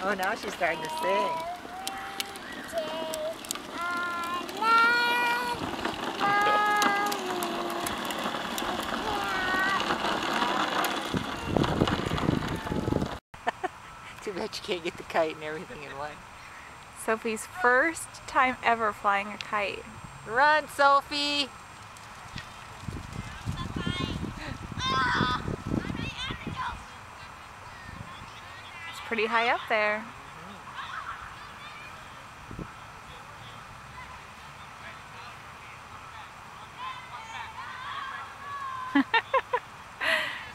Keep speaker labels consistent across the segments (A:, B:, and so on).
A: Oh, now she's starting to sing. Too bad you can't get the kite and everything in one.
B: Sophie's first time ever flying a kite.
A: Run, Sophie!
B: It's pretty high up there.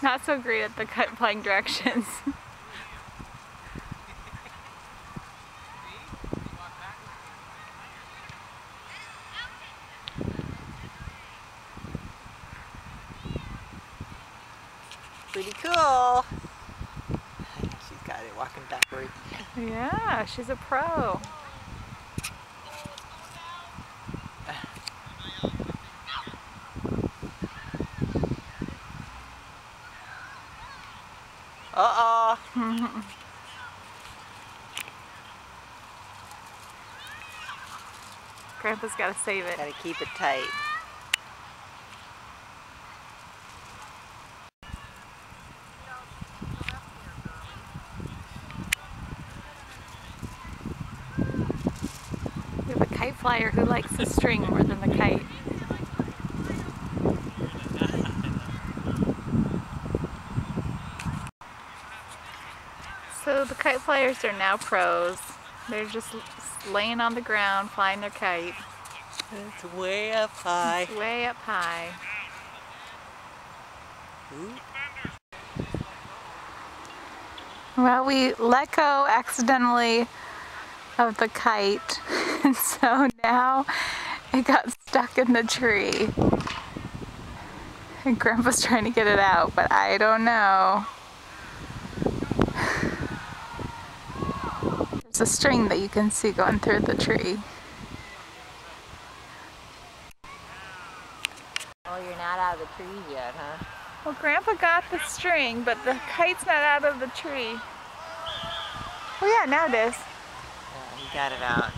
B: Not so great at the kite flying directions.
A: Pretty cool. She's got it walking backward.
B: Yeah, she's a pro.
A: Uh-oh.
B: Grandpa's got to save it.
A: Gotta keep it tight.
B: We have a kite flyer who likes the string more than the kite. So the kite flyers are now pros. They're just laying on the ground, flying their kite.
A: It's way up high.
B: It's way up high.
A: Ooh.
B: Well, we let go accidentally of the kite, and so now it got stuck in the tree. And Grandpa's trying to get it out, but I don't know. There's a string that you can see going through the tree.
A: Oh, you're not out of the trees yet, huh?
B: Well, Grandpa got the string, but the kite's not out of the tree. Oh yeah, now it is.
A: Yeah, he got it out.